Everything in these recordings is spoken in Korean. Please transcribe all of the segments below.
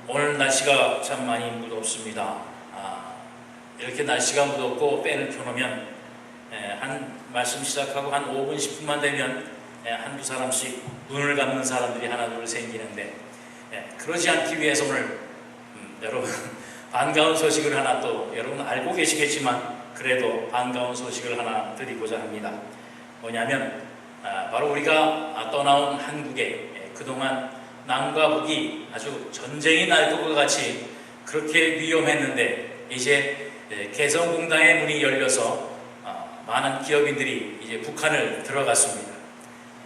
오늘 날씨가 참 많이 무덥습니다. 이렇게 날씨가 무덥고 팬을 켜놓으면 한 말씀 시작하고 한 5분 10분만 되면 한두 사람씩 눈을 감는 사람들이 하나둘 생기는데, 그러지 않기 위해서 오늘 여러분 반가운 소식을 하나, 또 여러분 알고 계시겠지만 그래도 반가운 소식을 하나 드리고자 합니다. 뭐냐면 바로 우리가 떠나온 한국에 그동안 남과 북이 아주 전쟁이 날 것과 같이 그렇게 위험했는데, 이제 개성공단의 문이 열려서 많은 기업인들이 이제 북한을 들어갔습니다.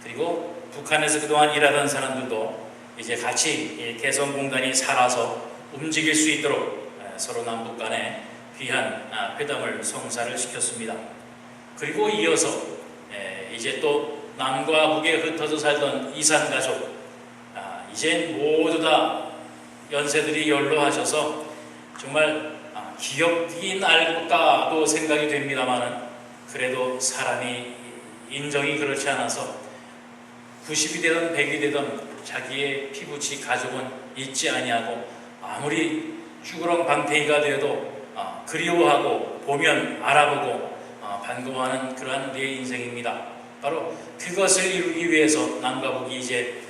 그리고 북한에서 그동안 일하던 사람들도 이제 같이 개성공단이 살아서 움직일 수 있도록 서로 남북 간에 귀한 회담을 성사를 시켰습니다. 그리고 이어서 이제 또 남과 북에 흩어져 살던 이산 가족, 이제 모두 다 연세들이 연로하셔서 정말 기억이 날까도 생각이 됩니다만은, 그래도 사람이 인정이 그렇지 않아서 90이 되든 100이 되든 자기의 피부치 가족은 잊지 아니하고, 아무리 쭈그렁 방태기가 되어도 그리워하고 보면 알아보고 반가워하는 그러한 우리의 인생입니다. 바로 그것을 이루기 위해서 남과 북이 이제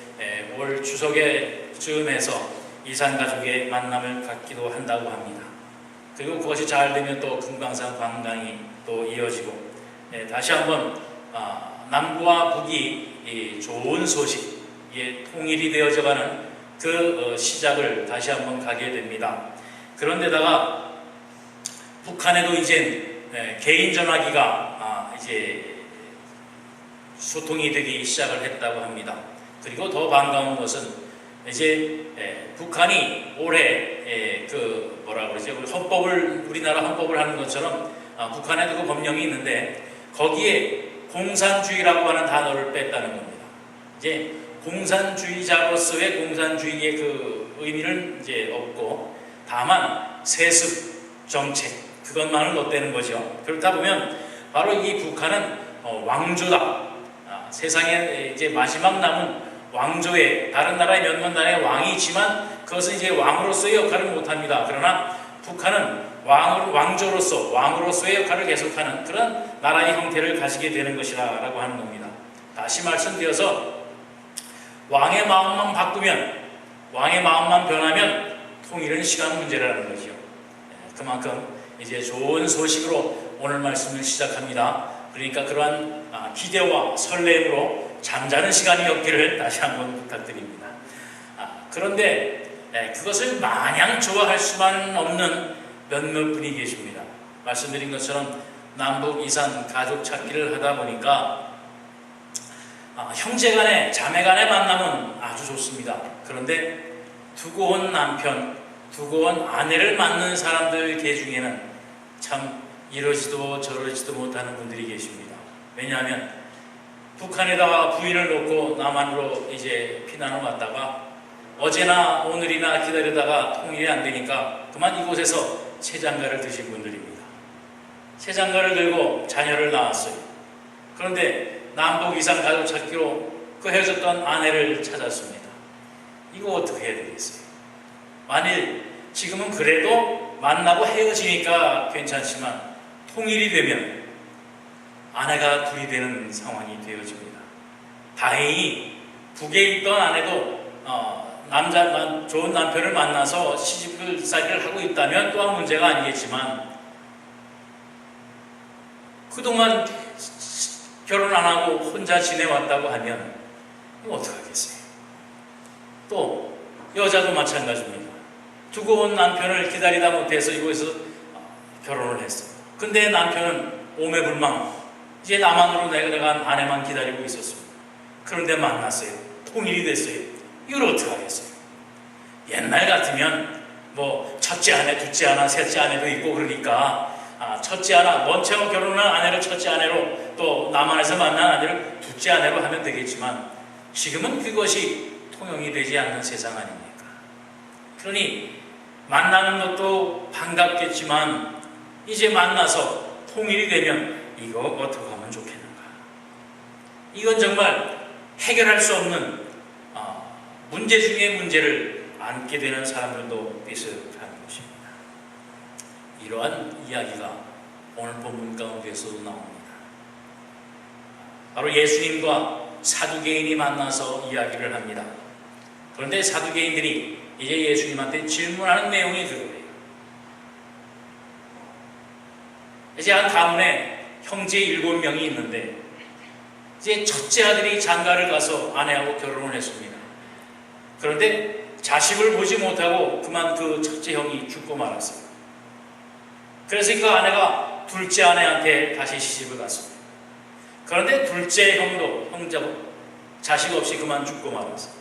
올 추석에 즈음해서 이산가족의 만남을 갖기도 한다고 합니다. 그리고 그것이 잘 되면 또 금강산 관광이 또 이어지고, 다시 한번 남과 북이 좋은 소식, 통일이 되어져가는 그 시작을 다시 한번 가게 됩니다. 그런데다가 북한에도 이제 개인 전화기가 이제 소통이 되기 시작을 했다고 합니다. 그리고 더 반가운 것은 이제 북한이 올해 그 뭐라 그러죠? 우리나라 헌법을 하는 것처럼 북한에도 그 법령이 있는데, 거기에 공산주의라고 하는 단어를 뺐다는 겁니다. 이제 공산주의자로서의 공산주의의 그 의미는 이제 없고, 다만 세습 정책, 그것만을 넣었다는 거죠. 그렇다 보면 바로 이 북한은 왕조다. 세상에 이제 마지막 남은 왕조의, 다른 나라의 몇몇 나라의 왕이지만 그것은 이제 왕으로서의 역할을 못합니다. 그러나 북한은 왕으로서의 역할을 계속하는 그런 나라의 형태를 가지게 되는 것이라고 하는 겁니다. 다시 말씀드려서 왕의 마음만 바꾸면, 왕의 마음만 변하면 통일은 시간 문제라는 거죠. 그만큼 이제 좋은 소식으로 오늘 말씀을 시작합니다. 그러니까 그러한 기대와 설렘으로 잠자는 시간이 없기를 다시 한번 부탁드립니다. 그런데 그것을 마냥 좋아할 수만 없는 몇몇 분이 계십니다. 말씀드린 것처럼 남북 이산 가족 찾기를 하다 보니까 형제간의, 자매간의 만남은 아주 좋습니다. 그런데 두고 온 남편, 두고 온 아내를 만난 사람들 개 중에는 참 이러지도 저러지도 못하는 분들이 계십니다. 왜냐하면 북한에다가 부인을 놓고 남한으로 이제 피난을 왔다가 어제나 오늘이나 기다리다가 통일이 안 되니까 그만 이곳에서 새장가를 드신 분들입니다. 새장가를 들고 자녀를 낳았어요. 그런데 남북 이산 가족 찾기로 그 헤어졌던 아내를 찾았습니다. 이거 어떻게 해야 되겠어요? 만일 지금은 그래도 만나고 헤어지니까 괜찮지만 통일이 되면 아내가 둘이 되는 상황이 되어집니다. 다행히 북에 있던 아내도 좋은 남편을 만나서 시집살이를 하고 있다면 또한 문제가 아니겠지만, 그동안 결혼 안 하고 혼자 지내왔다고 하면 이거 어떡하겠어요? 또 여자도 마찬가지입니다. 두고 온 남편을 기다리다 못해서 이곳에서 결혼을 했어요. 근데 남편은 오매불망 이제 남한으로 내려간 아내만 기다리고 있었습니다. 그런데 만났어요. 통일이 됐어요. 이걸 어떻게 하겠어요? 옛날 같으면 뭐 첫째 아내, 둘째 아내, 셋째 아내도 있고 그러니까 첫째 아내, 먼저 결혼한 아내를 첫째 아내로, 또 남한에서 만난 아내를 둘째 아내로 하면 되겠지만, 지금은 그것이 통용이 되지 않는 세상 아닙니까? 그러니 만나는 것도 반갑겠지만 이제 만나서 통일이 되면 이거 어떻게 하면 좋겠는가? 이건 정말 해결할 수 없는 문제 중에 문제를 앉게 되는 사람들도 비슷한 것입니다. 이러한 이야기가 오늘 본문 가운데서도 나옵니다. 바로 예수님과 사두개인이 만나서 이야기를 합니다. 그런데 사두개인들이 이제 예수님한테 질문하는 내용이 그거예요. 이제 한 가문에 형제 7명이 있는데 이제 첫째 아들이 장가를 가서 아내하고 결혼을 했습니다. 그런데 자식을 보지 못하고 그만 그 첫째 형이 죽고 말았어요. 그래서 그 아내가 둘째 아내한테 다시 시집을 갔습니다. 그런데 둘째 형도 자식 없이 그만 죽고 말았어요.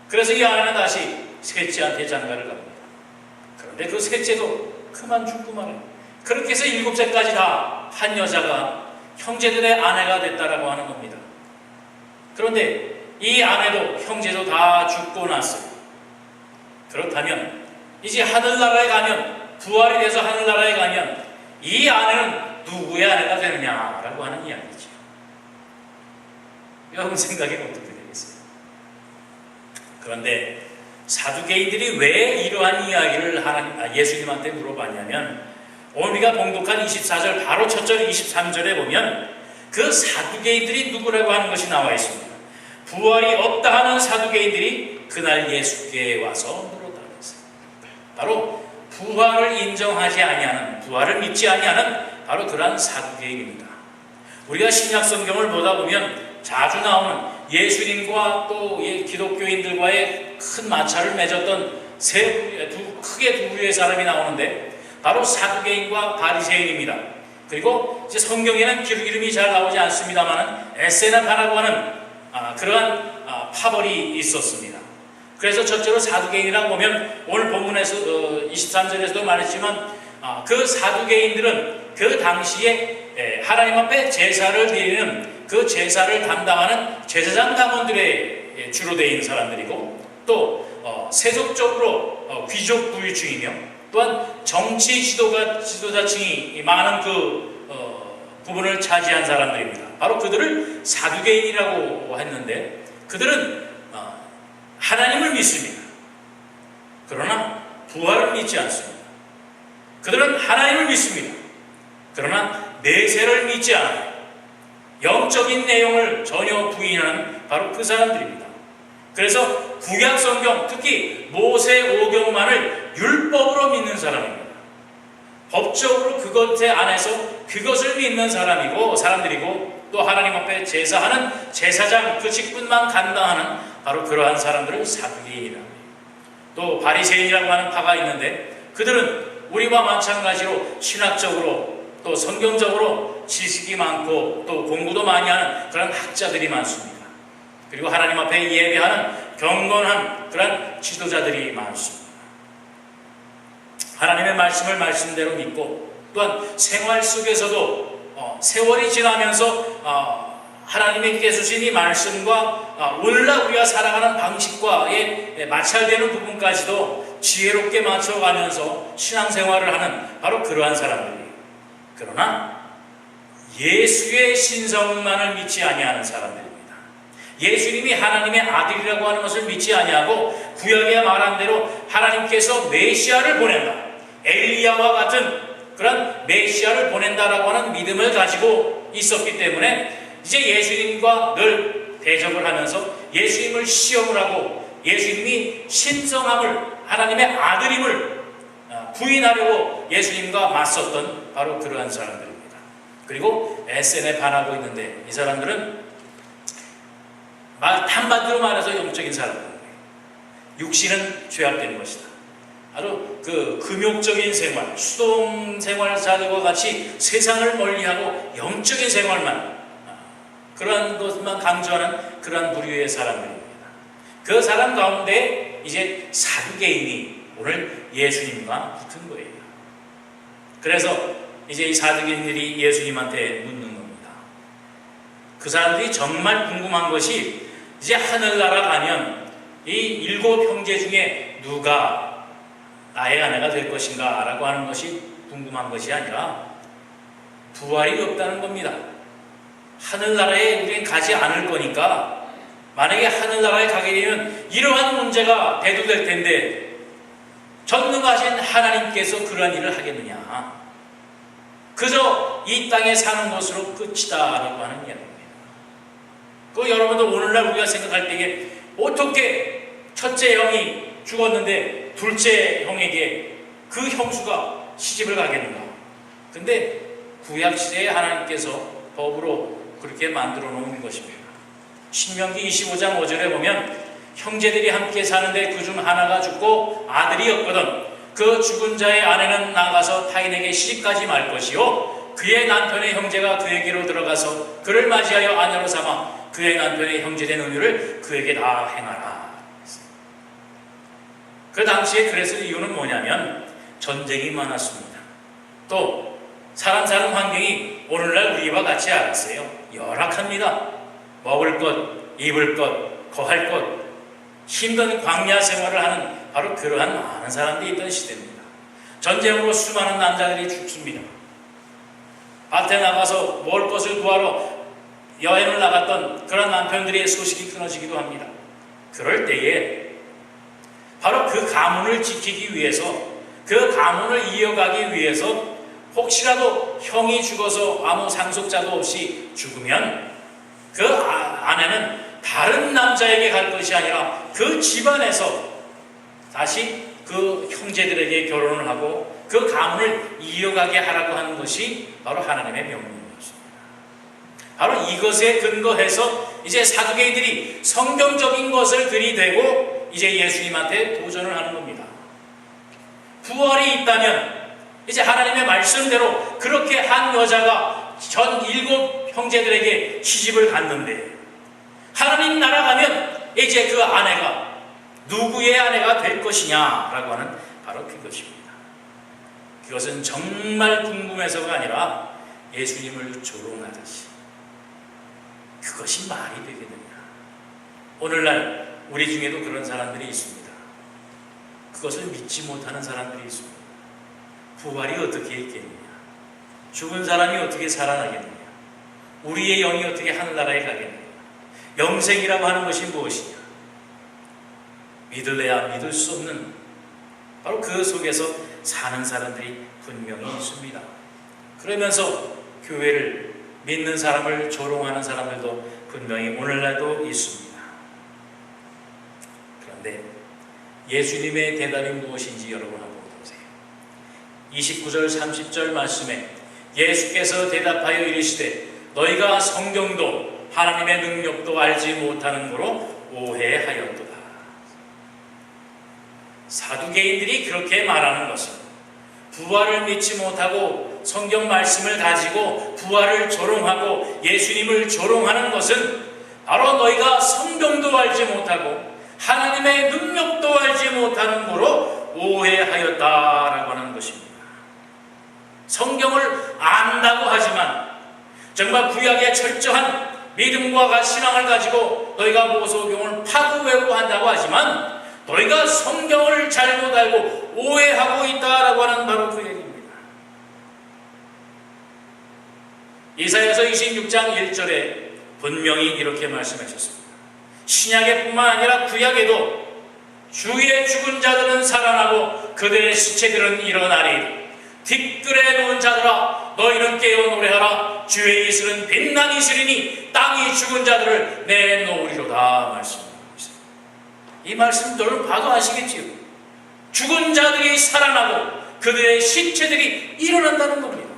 그래서 이 아내는 다시 셋째한테 장가를 갑니다. 그런데 그 셋째도 그만 죽고 말아요. 그렇게 해서 7세까지 다 한 여자가 형제들의 아내가 됐다라고 하는 겁니다. 그런데 이 아내도 형제도 다 죽고 났어요. 그렇다면 이제 하늘나라에 가면, 부활이 돼서 하늘나라에 가면 이 아내는 누구의 아내가 되느냐라고 하는 이야기죠. 여러분 생각이 어떻게 되겠어요? 그런데 사두개인들이 왜 이러한 이야기를 예수님한테 물어봤냐면, 오늘 우리가 봉독한 24절 바로 첫 절 23절에 보면 그 사두개인들이 누구라고 하는 것이 나와 있습니다. 부활이 없다 하는 사두개인들이 그날 예수께 와서 물었다 그랬어요. 바로 부활을 인정하지 아니하는, 부활을 믿지 아니하는 바로 그러한 사두개인입니다. 우리가 신약 성경을 보다 보면 자주 나오는 예수님과 또 기독교인들과의 큰 마찰을 맺었던 크게 두 부류의 사람이 나오는데 바로 사두개인과 바리새인입니다. 그리고 이제 성경에는 이름이 잘 나오지 않습니다만 에세나파라고 하는 그러한 파벌이 있었습니다. 그래서 첫째로 사두개인이라고 보면 오늘 본문에서 23절에서도 말했지만 그 사두개인들은 그 당시에 하나님 앞에 제사를 드리는 그 제사를 담당하는 제사장 당원들의 주로 되어 있는 사람들이고, 또 세속적으로 귀족 부류층이며 또한 정치 지도자층이 많은 부분을 차지한 사람들입니다. 바로 그들을 사두개인이라고 했는데, 그들은 하나님을 믿습니다. 그러나 부활을 믿지 않습니다. 그들은 하나님을 믿습니다. 그러나 내세를 믿지 않아요. 영적인 내용을 전혀 부인하는 바로 그 사람들입니다. 그래서 구약 성경, 특히 모세오경만을 율법으로 믿는 사람입니다. 법적으로 그것에 안에서 그것을 믿는 사람들이고, 또 하나님 앞에 제사하는 제사장 그 직분만 감당하는 바로 그러한 사람들을 사두개인이라고 해요. 또 바리새인이라고 하는 파가 있는데, 그들은 우리와 마찬가지로 신학적으로 또 성경적으로 지식이 많고 또 공부도 많이 하는 그런 학자들이 많습니다. 그리고 하나님 앞에 예배하는 경건한 그런 지도자들이 많습니다. 하나님의 말씀을 말씀대로 믿고, 또한 생활 속에서도 세월이 지나면서 하나님께 주신 이 말씀과 오늘날 우리가 살아가는 방식과의 마찰되는 부분까지도 지혜롭게 맞춰가면서 신앙생활을 하는 바로 그러한 사람들이에요. 그러나 예수의 신성만을 믿지 아니하는 사람들입니다. 예수님이 하나님의 아들이라고 하는 것을 믿지 아니하고 구약에 말한 대로 하나님께서 메시아를 보낸다, 엘리야와 같은 그런 메시아를 보낸다라고 하는 믿음을 가지고 있었기 때문에 이제 예수님과 늘 대적을 하면서 예수님을 시험을 하고 예수님이 신성함을, 하나님의 아들임을 부인하려고 예수님과 맞섰던 바로 그러한 사람들입니다. 그리고 SN에 반하고 있는데, 이 사람들은 한마디로 말해서 영적인 사람들이에요. 육신은 죄악된 것이다. 바로 그 금욕적인 생활, 수동 생활자들과 같이 세상을 멀리하고 영적인 생활만, 그런 것만 강조하는 그러한 부류의 사람들입니다. 그 사람 가운데 이제 사두개인이 오늘 예수님과 붙은 거예요. 그래서 이제 이 사두개인들이 예수님한테 묻는 겁니다. 그 사람들이 정말 궁금한 것이, 이제 하늘나라 가면 이 7 형제 중에 누가 나의 아내가 될 것인가 라고 하는 것이 궁금한 것이 아니라 부활이 없다는 겁니다. 하늘나라에 우리는 가지 않을 거니까 만약에 하늘나라에 가게 되면 이러한 문제가 대두될 텐데 전능하신 하나님께서 그러한 일을 하겠느냐? 그저 이 땅에 사는 것으로 끝이다라고 하는 이야기입니다. 그 여러분들 오늘날 우리가 생각할 때에 어떻게 첫째 형이 죽었는데 둘째 형에게 그 형수가 시집을 가겠는가? 근데 구약시대에 하나님께서 법으로 그렇게 만들어 놓은 것입니다. 신명기 25장 5절에 보면 형제들이 함께 사는데 그중 하나가 죽고 아들이 없거든 그 죽은 자의 아내는 나가서 타인에게 시집가지 말 것이요 그의 남편의 형제가 그에게로 들어가서 그를 맞이하여 아내로 삼아 그의 남편의 형제된 은유를 그에게 다 행하라. 그 당시에 그래서 이유는 뭐냐면 전쟁이 많았습니다. 또 사람 사는 환경이 오늘날 우리와 같지 않았어요. 열악합니다. 먹을 것, 입을 것, 거할 것, 힘든 광야 생활을 하는 바로 그러한 많은 사람들이 있던 시대입니다. 전쟁으로 수많은 남자들이 죽습니다. 밭에 나가서 먹을 것을 구하러 여행을 나갔던 그런 남편들의 소식이 끊어지기도 합니다. 그럴 때에 바로 그 가문을 지키기 위해서, 그 가문을 이어가기 위해서 혹시라도 형이 죽어서 아무 상속자도 없이 죽으면 그 아내는 다른 남자에게 갈 것이 아니라 그 집안에서 다시 그 형제들에게 결혼을 하고 그 가문을 이어가게 하라고 하는 것이 바로 하나님의 명령이었습니다. 바로 이것에 근거해서 이제 사두개인들이 성경적인 것을 들이대고 이제 예수님한테 도전을 하는 겁니다. 부활이 있다면 이제 하나님의 말씀대로 그렇게 한 여자가 전 7 형제들에게 시집을 갔는데 하나님 나라 가면 이제 그 아내가 누구의 아내가 될 것이냐라고 하는 바로 그것입니다. 그것은 정말 궁금해서가 아니라 예수님을 조롱하듯이 그것이 말이 되겠느냐. 오늘날 우리 중에도 그런 사람들이 있습니다. 그것을 믿지 못하는 사람들이 있습니다. 부활이 어떻게 있겠느냐? 죽은 사람이 어떻게 살아나겠느냐? 우리의 영이 어떻게 하늘나라에 가겠느냐? 영생이라고 하는 것이 무엇이냐? 믿을래야 믿을 수 없는 바로 그 속에서 사는 사람들이 분명히 있습니다. 그러면서 교회를 믿는 사람을 조롱하는 사람들도 분명히 오늘날도 있습니다. 그런데 예수님의 대답이 무엇인지 여러분 한번 보세요. 29절 30절 말씀에 예수께서 대답하여 이르시되 너희가 성경도 하나님의 능력도 알지 못하는 거로 오해하였도다. 사두개인들이 그렇게 말하는 것은 부활을 믿지 못하고 성경 말씀을 가지고 부활을 조롱하고 예수님을 조롱하는 것은 바로 너희가 성경도 알지 못하고 하나님의 능력도 알지 못하는 거로 오해하였다라고 하는 것입니다. 성경을 안다고 하지만 정말 구약의 철저한 믿음과 신앙을 가지고 너희가 모세오경을 파고 외우고 한다고 하지만 너희가 성경을 잘못 알고 오해하고 있다라고 하는 바로 그 얘기입니다. 이사야서 26장 1절에 분명히 이렇게 말씀하셨습니다. 신약에 뿐만 아니라 구약에도 주의 죽은 자들은 살아나고 그들의 시체들은 일어나리. 뒷뜰에 놓은 자들아 너희는 깨어 노래하라. 주의 이슬은 빛난 이슬이니 땅이 죽은 자들을 내놓으리로다 말씀합니다. 이 말씀 여러분 봐도 아시겠지요? 죽은 자들이 살아나고 그들의 시체들이 일어난다는 겁니다.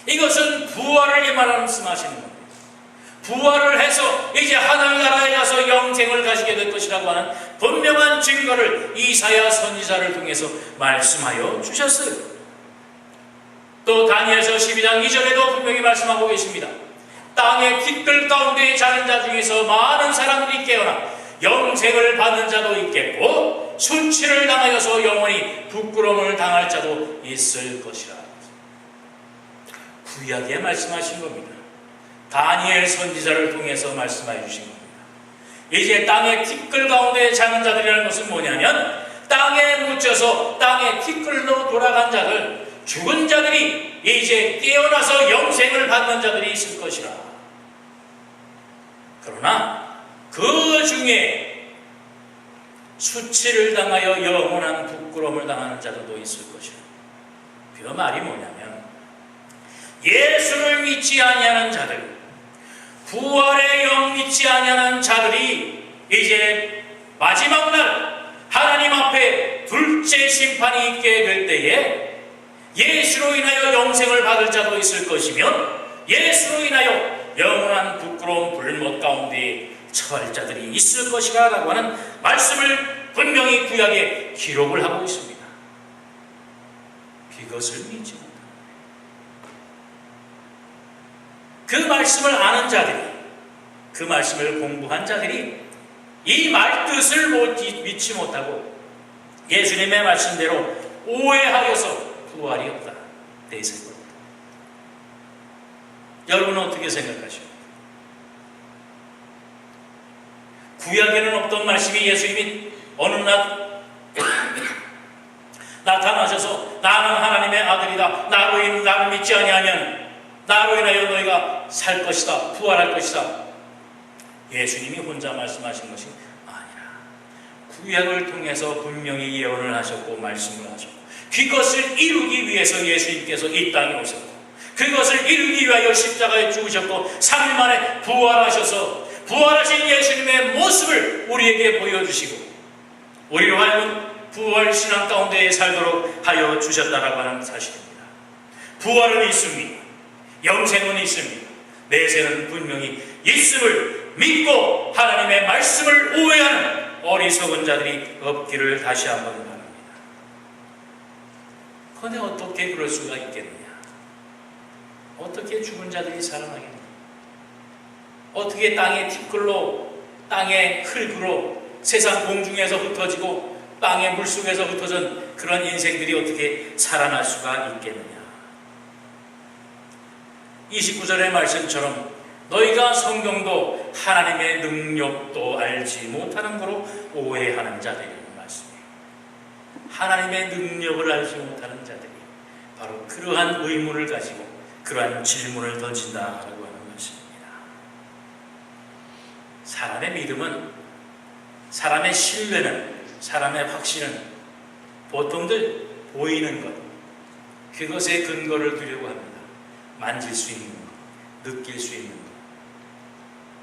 이것은 부활을 말씀하시는 겁니다. 부활을 해서 이제 하늘나라에 가서 영생을 가지게 될 것이라고 하는 분명한 증거를 이사야 선지자를 통해서 말씀하여 주셨어요. 또 다니엘서 12장 2절에도 분명히 말씀하고 계십니다. 땅의 깃들 가운데 자는 자 중에서 많은 사람들이 깨어나 영생을 받는 자도 있겠고 수치를 당하여서 영원히 부끄러움을 당할 자도 있을 것이라. 구약에 말씀하신 겁니다. 다니엘 선지자를 통해서 말씀해 주신 겁니다. 이제 땅의 티끌 가운데 자는 자들이라는 것은 뭐냐면 땅에 묻혀서 땅의 티끌로 돌아간 자들, 죽은 자들이 이제 깨어나서 영생을 받는 자들이 있을 것이라. 그러나 그 중에 수치를 당하여 영원한 부끄러움을 당하는 자들도 있을 것이라. 그 말이 뭐냐면 예수를 믿지 아니하는 자들, 부활의 영 믿지 아니하는 자들이 이제 마지막 날 하나님 앞에 둘째 심판이 있게 될 때에 예수로 인하여 영생을 받을 자도 있을 것이며 예수로 인하여 영원한 부끄러운 불못 가운데 처할 자들이 있을 것이라 라고 하는 말씀을 분명히 구약에 기록을 하고 있습니다. 그것을 믿지 못합니다. 그 말씀을 아는 자들이, 그 말씀을 공부한 자들이 이 말뜻을 믿지 못하고 예수님의 말씀대로 오해하여서 부활이 없다. 내세입니다. 여러분은 어떻게 생각하십니까? 구약에는 없던 말씀이 예수님이 어느 날 나타나셔서 나는 하나님의 아들이다. 나를 믿지 아니하면 나로 인하여 너희가 살 것이다. 부활할 것이다. 예수님이 혼자 말씀하신 것이 아니라 구약을 통해서 분명히 예언을 하셨고 말씀을 하셨고 그것을 이루기 위해서 예수님께서 이 땅에 오셨고 그것을 이루기 위하여 십자가에 죽으셨고 3일 만에 부활하셔서 부활하신 예수님의 모습을 우리에게 보여주시고 우리로 하여금 부활 신앙 가운데 살도록 하여 주셨다라고 하는 사실입니다. 부활은 있습니다. 영생은 있습니다. 내세는 분명히 있음을 믿고 하나님의 말씀을 오해하는 어리석은 자들이 없기를 다시 한번 바랍니다. 그런데 어떻게 그럴 수가 있겠느냐? 어떻게 죽은 자들이 살아나겠느냐? 어떻게 땅의 티끌로, 땅의 흙으로, 세상 공중에서 흩어지고 땅의 물속에서 흩어진 그런 인생들이 어떻게 살아날 수가 있겠느냐? 29절의 말씀처럼 너희가 성경도 하나님의 능력도 알지 못하는 거로 오해하는 자들이라는 말씀이에요. 하나님의 능력을 알지 못하는 자들이 바로 그러한 의문을 가지고 그러한 질문을 던진다라고 하는 것입니다. 사람의 믿음은, 사람의 신뢰는, 사람의 확신은 보통들 보이는 것, 그것에 근거를 두려고 합니다. 만질 수 있는 것, 느낄 수 있는 것,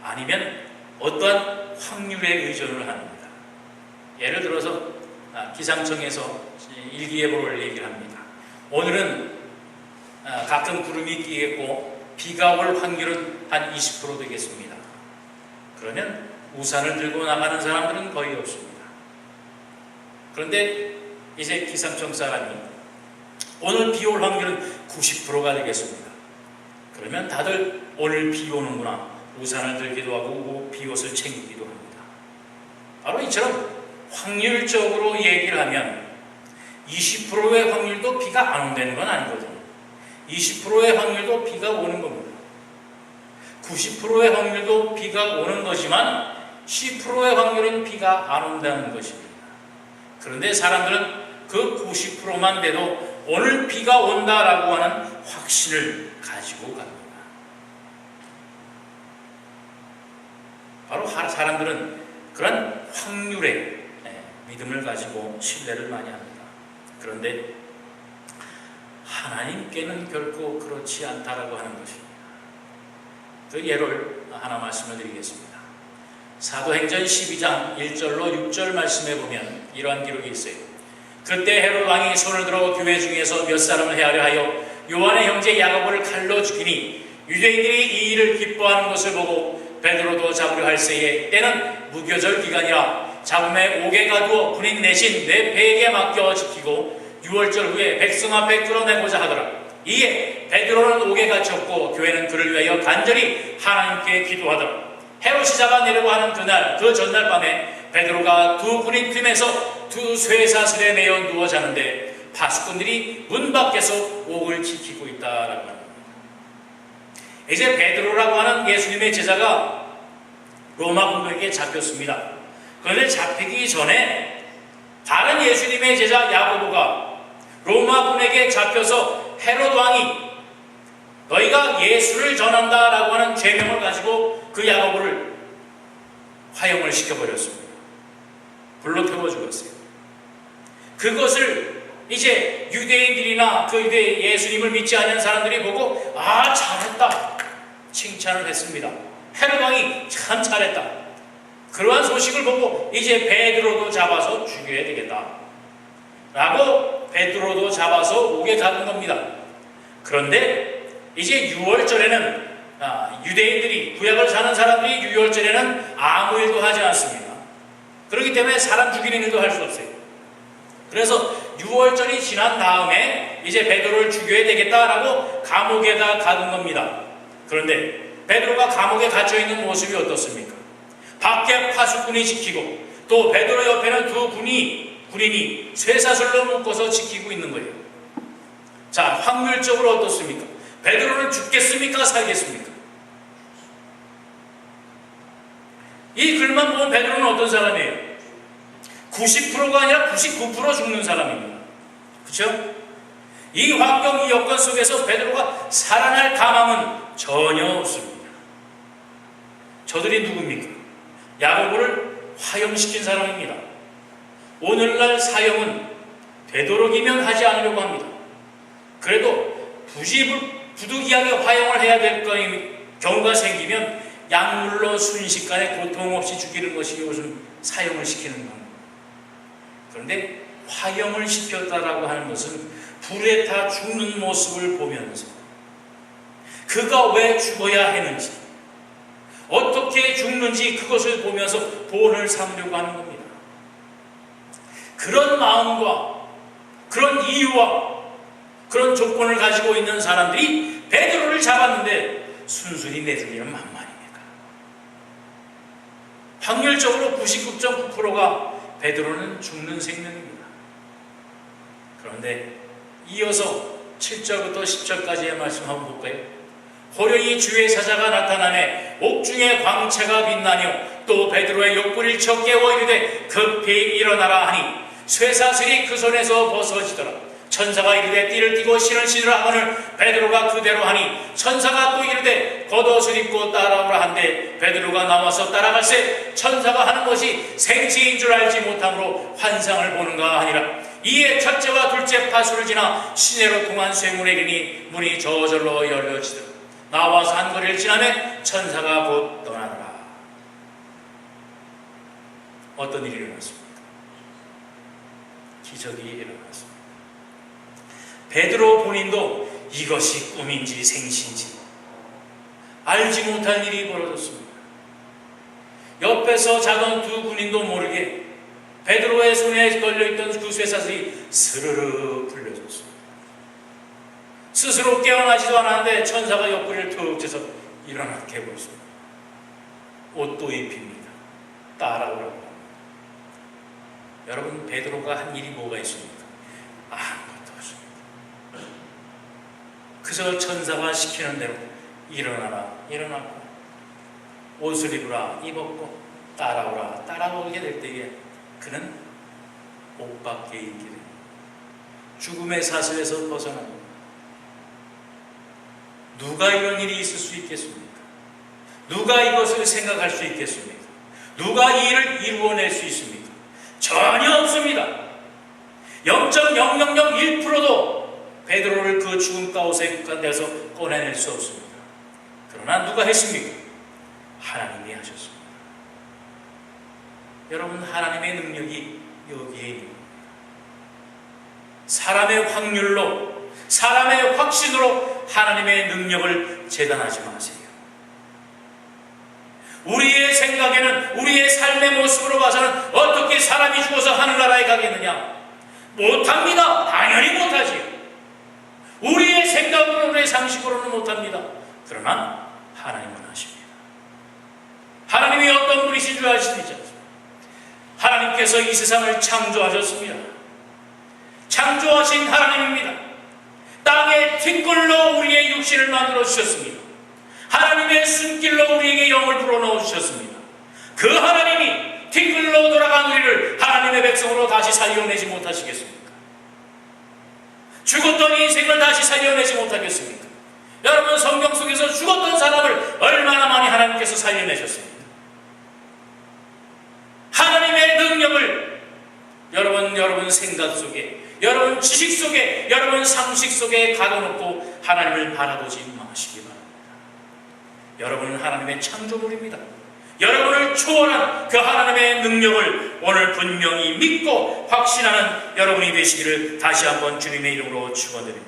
아니면 어떠한 확률에 의존을 합니다. 예를 들어서 기상청에서 일기예보를 얘기를 합니다. 오늘은 가끔 구름이 끼겠고 비가 올 확률은 한 20% 되겠습니다. 그러면 우산을 들고 나가는 사람들은 거의 없습니다. 그런데 이제 기상청 사람이 오늘 비 올 확률은 90%가 되겠습니다. 그러면 다들 오늘 비 오는구나. 우산을 들기도 하고 비옷을 챙기기도 합니다. 바로 이처럼 확률적으로 얘기를 하면 20%의 확률도 비가 안 온다는 건 아니거든요. 20%의 확률도 비가 오는 겁니다. 90%의 확률도 비가 오는 거지만 10%의 확률은 비가 안 온다는 것입니다. 그런데 사람들은 그 90%만 돼도 오늘 비가 온다라고 하는 확신을 가지고 갑니다. 바로 사람들은 그런 확률에 믿음을 가지고 신뢰를 많이 합니다. 그런데 하나님께는 결코 그렇지 않다라고 하는 것입니다. 그 예를 하나 말씀을 드리겠습니다. 사도행전 12장 1절로 6절 말씀에 보면 이러한 기록이 있어요. 그때 헤롯 왕이 손을 들어 교회 중에서 몇 사람을 해하려 하여 요한의 형제 야고보를 칼로 죽이니 유대인들이 이 일을 기뻐하는 것을 보고 베드로도 잡으려 할 새에 때는 무교절 기간이라 잡음에 옥에 가두어 군인 내신 내 배에게 맡겨 지키고 6월절 후에 백성 앞에 끌어내고자 하더라. 이에 베드로는 옥에 갇혔고 교회는 그를 위하여 간절히 하나님께 기도하더라. 헤롯이 잡아내려고 하는 그날 그 전날 밤에 베드로가 두 군인 틈에서 두 쇠사슬에 매여 누워 자는데 파수꾼들이 문 밖에서 옥을 지키고 있다라고 합니다. 이제 베드로라고 하는 예수님의 제자가 로마 군도에게 잡혔습니다. 그런데 잡히기 전에 다른 예수님의 제자 야고보가 로마 군에게 잡혀서 헤롯 왕이 너희가 예수를 전한다라고 하는 죄명을 가지고 그 야고보를 화형을 시켜버렸습니다. 불로 태워 죽었어요. 그것을 이제 유대인들이나 그 유대 예수님을 믿지 않는 사람들이 보고 아, 잘했다 칭찬을 했습니다. 헤롯 왕이 참 잘했다. 그러한 소식을 보고 이제 베드로도 잡아서 죽여야 되겠다 라고 베드로도 잡아서 옥에 가둔 겁니다. 그런데 이제 유월절에는 유대인들이, 구약을 사는 사람들이 유월절에는 아무 일도 하지 않습니다. 그렇기 때문에 사람 죽이는 일도 할 수 없어요. 그래서 유월절이 지난 다음에 이제 베드로를 죽여야 되겠다라고 감옥에다 가둔 겁니다. 그런데 베드로가 감옥에 갇혀있는 모습이 어떻습니까? 밖에 파수꾼이 지키고 또 베드로 옆에는 두 군인이 쇠사슬로 묶어서 지키고 있는 거예요. 자, 확률적으로 어떻습니까? 베드로는 죽겠습니까? 살겠습니까? 이 글만 보면 베드로는 어떤 사람이에요? 90%가 아니라 99% 죽는 사람입니다. 그렇죠? 이 환경, 이 여건 속에서 베드로가 살아날 가망은 전혀 없습니다. 저들이 누굽니까? 야고보를 화형시킨 사람입니다. 오늘날 사형은 되도록이면 하지 않으려고 합니다. 그래도 부득이하게 화형을 해야 될 경우가 생기면 약물로 순식간에 고통 없이 죽이는 것이 요즘 사형을 시키는 겁니다. 그런데 화형을 시켰다라고 하는 것은 불에 타 죽는 모습을 보면서 그가 왜 죽어야 했는지, 어떻게 죽는지 그것을 보면서 본을 삼으려고 하는 겁니다. 그런 마음과 그런 이유와 그런 조건을 가지고 있는 사람들이 베드로를 잡았는데 순순히 내줄 일은 만만입니까? 확률적으로 99.9%가 베드로는 죽는 생명입니다. 그런데 이어서 7절부터 10절까지의 말씀 한번 볼까요? 호련히 주의 사자가 나타나매 옥중에 광채가 빛나며 또 베드로의 옆구리를 쳐 깨워 이르되 급히 일어나라 하니 쇠사슬이 그 손에서 벗어지더라. 천사가 이르되 띠를 띠고 신을 신으라 하거늘 베드로가 그대로 하니 천사가 또 이르되 겉옷을 입고 따라오라 한데 베드로가 나와서 따라갈새 천사가 하는 것이 생시인 줄 알지 못함으로 환상을 보는가 하니라. 이에 첫째와 둘째 파수를 지나 시내로 통한 쇠문에 이르니 문이 저절로 열려지더라. 나와서 한 거리를 지나매 천사가 곧 떠나더라. 어떤 일이 일어났습니까? 기적이 일어났습니다. 베드로 본인도 이것이 꿈인지 생시인지 알지 못한 일이 벌어졌습니다. 옆에서 자던 두 군인도 모르게 베드로의 손에 걸려있던 그 쇠사슬이 스르르 풀려졌습니다. 스스로 깨어나지도 않았는데 천사가 옆구리를 툭 쳐서 일어나게 해보였습니다. 옷도 입힙니다. 따라오라고 합니다. 여러분, 베드로가 한 일이 뭐가 있습니까? 아무것도 없습니다. 그저 천사가 시키는 대로 일어나라 일어나고 옷을 입으라 입었고 따라오라 따라오게 될 때에 그는 옷 밖에 있게 됩니다. 죽음의 사슬에서 벗어납니다. 누가 이런 일이 있을 수 있겠습니까? 누가 이것을 생각할 수 있겠습니까? 누가 이 일을 이루어낼 수 있습니까? 전혀 없습니다. 0.0001%도 베드로를 그 죽음 가운데서 꺼내낼 수 없습니다. 그러나 누가 했습니까? 하나님이 하셨습니다. 여러분, 하나님의 능력이 여기에 있는 겁니다. 사람의 확률로, 사람의 확신으로 하나님의 능력을 재단하지 마세요. 우리의 생각에는, 우리의 삶의 모습으로 봐서는 어떻게 사람이 죽어서 하늘나라에 가겠느냐? 못합니다. 당연히 못하지요. 우리의 생각으로, 우리의 상식으로는 못합니다. 그러나 하나님은 하십니다. 하나님이 어떤 분이신 줄 아시죠? 하나님께서 이 세상을 창조하셨습니다. 창조하신 하나님입니다. 땅에 티끌로 우리의 육신을 만들어 주셨습니다. 하나님의 손길로 우리에게 영을 불어넣어 주셨습니다. 그 하나님이 티끌로 돌아간 우리를 하나님의 백성으로 다시 살려내지 못하시겠습니까? 죽었던 인생을 다시 살려내지 못하겠습니까? 여러분, 성경 속에서 죽었던 사람을 얼마나 많이 하나님께서 살려내셨습니까? 하나님의 능력을 여러분 생각 속에, 여러분 지식 속에, 여러분 상식 속에 가둬놓고 하나님을 바라보지 마시기 바랍니다. 여러분은 하나님의 창조물입니다. 여러분을 초월한 그 하나님의 능력을 오늘 분명히 믿고 확신하는 여러분이 되시기를 다시 한번 주님의 이름으로 축원드립니다.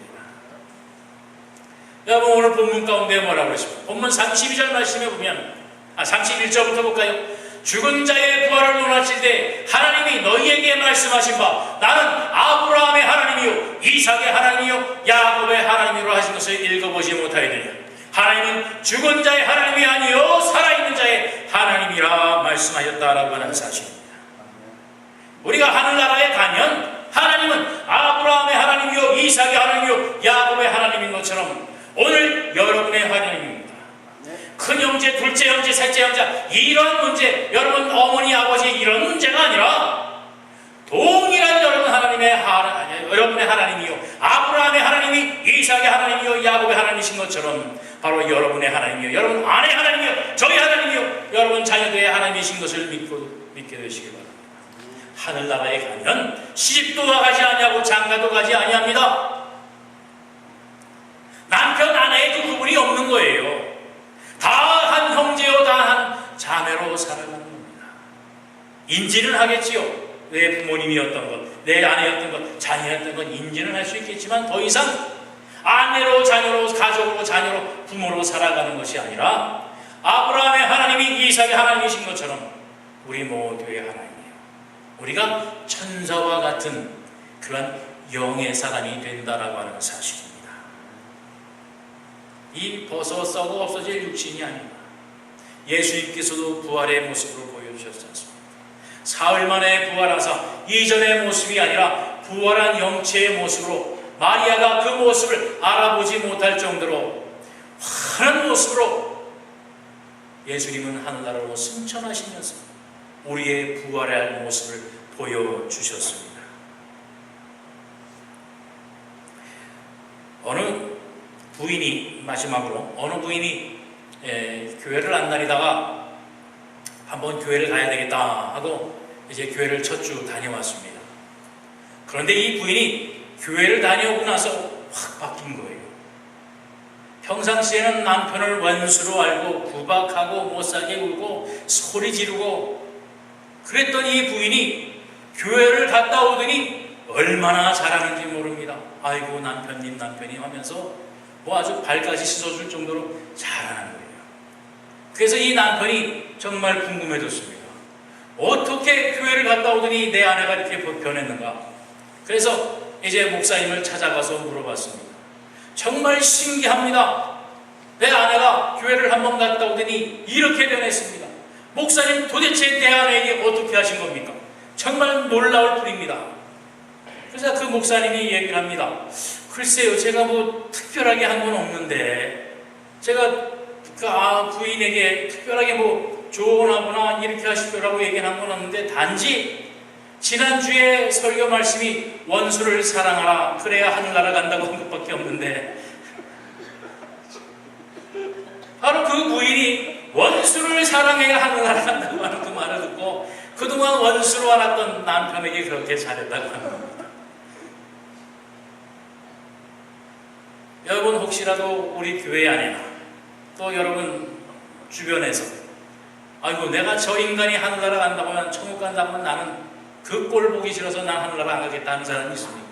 여러분, 오늘 본문 가운데 뭐라고 그러십니까? 본문 32절 말씀에 보면 31절부터 볼까요? 죽은 자의 부활을 논하실 때 하나님이 너희에게 말씀하신 바 나는 아브라함의 하나님이요 이삭의 하나님이요 야곱의 하나님이로 하신 것을 읽어보지 못하였느냐. 하나님은 죽은 자의 하나님이 아니요 살아있는 자의 하나님이라 말씀하셨다라고 하는 사실입니다. 우리가 하늘나라에 가면 하나님은 아브라함의 하나님이요 이삭의 하나님이요 야곱의 하나님인 것처럼 오늘 여러분의 하나님입니다. 큰 형제, 둘째 형제, 셋째 형제, 이런 문제, 여러분 어머니, 아버지 이런 문제가 아니라 동일한 여러분의 하나님이요 아브라함의 하나님이 이삭의 하나님이요 야곱의 하나님이신 것처럼 바로 여러분의 하나님이요 여러분 아내 하나님이요 저희 하나님이요 여러분 자녀들의 하나님이신 것을 믿게 되시기 바랍니다. 하늘나라에 가면 시집도 가지 아니하고 장가도 가지 아니합니다. 남편 아내에 그 구분이 없는 거예요. 다 한 형제요 다 한 자매로 살아가는 겁니다. 인지는 하겠지요. 내 부모님이었던 것, 내 아내였던 것, 자녀였던 것 인지는 할 수 있겠지만 더 이상 아내로 자녀로 가족으로 자녀로 부모로 살아가는 것이 아니라 아브라함의 하나님이 이삭의 하나님이신 것처럼 우리 모두의 하나님이에요. 우리가 천사와 같은 그런 영의 사람이 된다라고 하는 사실입니다. 이 벗어 썩어 없어질 육신이 아닙니다. 예수님께서도 부활의 모습으로 보여주셨지 않습니까? 사흘 만에 부활하사 이전의 모습이 아니라 부활한 영체의 모습으로 마리아가 그 모습을 알아보지 못할 정도로 환한 모습으로 예수님은 하늘나라로 승천하시면서 우리의 부활의 모습을 보여주셨습니다. 마지막으로 어느 부인이 교회를 안 다니다가 한번 교회를 가야 되겠다 하고 이제 교회를 첫 주 다녀왔습니다. 그런데 이 부인이 교회를 다녀오고 나서 확 바뀐 거예요. 평상시에는 남편을 원수로 알고 구박하고 못살게 굴고 소리 지르고 그랬던 이 부인이 교회를 갔다 오더니 얼마나 잘하는지 모릅니다. 아이고 남편님 하면서 뭐 아주 발까지 씻어줄 정도로 잘하는 거예요. 그래서 이 남편이 정말 궁금해졌습니다. 어떻게 교회를 갔다 오더니 내 아내가 이렇게 변했는가. 그래서 이제 목사님을 찾아가서 물어봤습니다. 정말 신기합니다. 내 아내가 교회를 한번 갔다 오더니 이렇게 변했습니다. 목사님 도대체 내 아내에게 어떻게 하신 겁니까? 정말 놀라울 뿐입니다. 그래서 그 목사님이 얘기를 합니다. 글쎄요, 제가 뭐 특별하게 한 건 없는데 제가 그 부인에게 특별하게 뭐 조언하거나 이렇게 하시더라고 얘기한 건 없는데 단지 지난주에 설교 말씀이 원수를 사랑하라 그래야 하늘나라 간다고 한 것밖에 없는데 바로 그 부인이 원수를 사랑해야 하늘나라 간다고 하는 그 말을 듣고 그동안 원수로 알았던 남편에게 그렇게 잘했다고 하는 겁니다. 여러분 혹시라도 우리 교회 안에나 또 여러분 주변에서 아이고 내가 저 인간이 하늘나라 간다고 하면 천국 간다고 하면 나는 그 꼴 보기 싫어서 난 하늘나라 안 가겠다 하는 사람이 있습니까?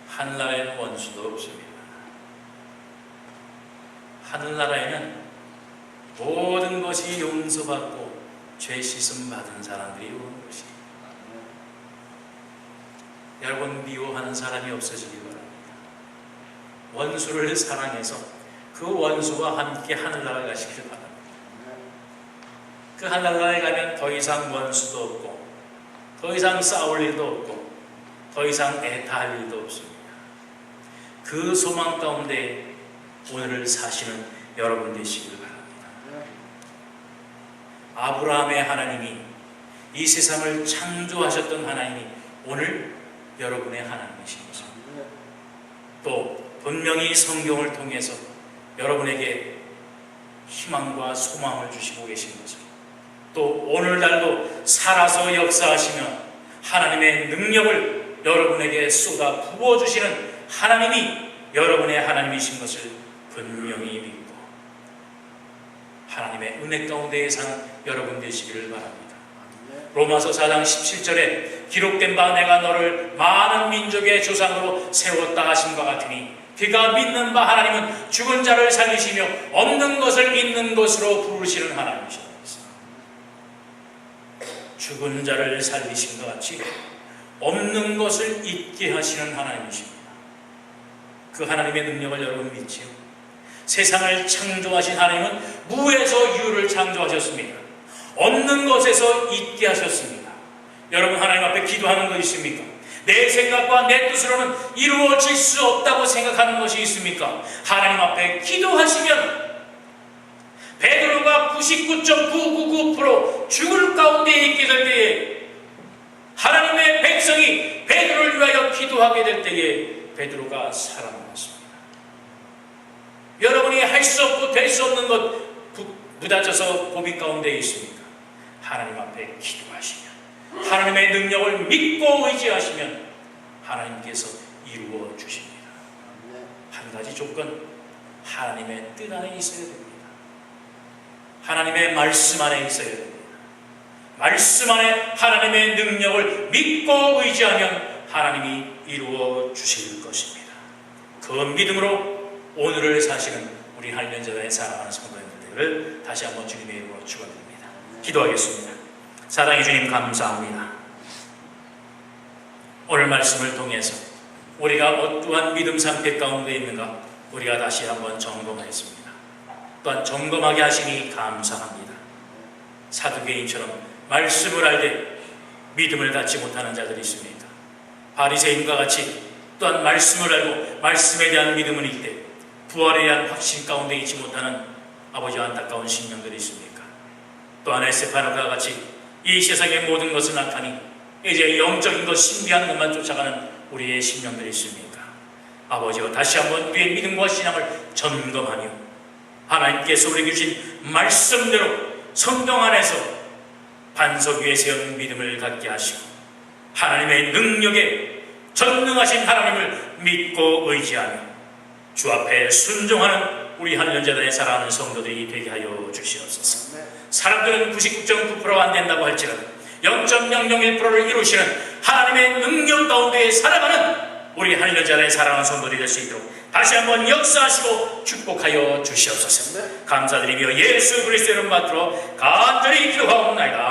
하늘나라에는 원수도 없습니다. 하늘나라에는 모든 것이 용서받고 죄 씻음 받은 사람들이 오는 것입니다. 여러분 미워하는 사람이 없어지기 바랍니다. 원수를 사랑해서 그 원수와 함께 하늘나라 가시길 바랍니다. 그 하늘나라에 가면 더 이상 원수도 없고 더 이상 싸울 일도 없고 더 이상 애타할 일도 없습니다. 그 소망 가운데 오늘을 사시는 여러분 되시길 바랍니다. 아브라함의 하나님이 이 세상을 창조하셨던 하나님이 오늘 여러분의 하나님이신 것입니다. 또 분명히 성경을 통해서 여러분에게 희망과 소망을 주시고 계신 것입니다. 또 오늘날도 살아서 역사하시며 하나님의 능력을 여러분에게 쏟아 부어주시는 하나님이 여러분의 하나님이신 것을 분명히 믿고 하나님의 은혜 가운데에 사는 여러분 되시기를 바랍니다. 로마서 4장 17절에 기록된 바 내가 너를 많은 민족의 조상으로 세웠다 하심과 같으니 그가 믿는 바 하나님은 죽은 자를 살리시며 없는 것을 있는 것으로 부르시는 하나님이십니다. 죽은 자를 살리신 것 같이 없는 것을 있게 하시는 하나님이십니다. 그 하나님의 능력을 여러분 믿지요? 세상을 창조하신 하나님은 무에서 유를 창조하셨습니다. 없는 것에서 있게 하셨습니다. 여러분 하나님 앞에 기도하는 거 있습니까? 내 생각과 내 뜻으로는 이루어질 수 없다고 생각하는 것이 있습니까? 하나님 앞에 기도하시면 베드로가 99.999% 죽을 가운데 있게 될 때에 하나님의 백성이 베드로를 위하여 기도하게 될 때에 베드로가 살아남았습니다. 여러분이 할 수 없고 될 수 없는 것 부딪혀서 고비 가운데 있습니까? 하나님 앞에 기도하시면 하나님의 능력을 믿고 의지하시면 하나님께서 이루어 주십니다. 한 가지 조건, 하나님의 뜻 안에 있어야 됩니다. 하나님의 말씀 안에 있어야 됩니다. 말씀 안에 하나님의 능력을 믿고 의지하면 하나님이 이루어 주실 것입니다. 그 믿음으로 오늘을 사시는 우리 한련자단의 사랑하는 성도님들을 다시 한번 주님의 이름으로 축원드립니다. 기도하겠습니다. 사랑의 주님 감사합니다. 오늘 말씀을 통해서 우리가 어떠한 믿음 상태 가운데 있는가 우리가 다시 한번 점검하였습니다. 또한 점검하게 하시니 감사합니다. 사두개인처럼 말씀을 알되 믿음을 갖지 못하는 자들이 있습니다. 바리새인과 같이 또한 말씀을 알고 말씀에 대한 믿음은 있되 부활에 대한 확신 가운데 있지 못하는 아버지와 안타까운 심령들이 있습니까? 또한 에스파노가 같이 이 세상의 모든 것은 악하니 이제 영적인 것 신비한 것만 쫓아가는 우리의 심령들이 있습니까? 아버지와 다시 한번 우리의 믿음과 신앙을 점검하며 하나님께서 우리에게 주신 말씀대로 성경 안에서 반석 위에 세운 믿음을 갖게 하시고 하나님의 능력에 전능하신 하나님을 믿고 의지하며 주 앞에 순종하는 우리 한련자단의 사랑하는 성도들이 되게 하여 주시옵소서. 사람들은 99.9%가 안 된다고 할지라도 0.001%를 이루시는 하나님의 능력 가운데 살아가는 우리 한련자단의 사랑하는 성도들이 될 수 있도록 다시 한번 역사하시고 축복하여 주시옵소서. 감사드리며 예수 그리스도의 이름 받들어 간절히 기도하옵나이다.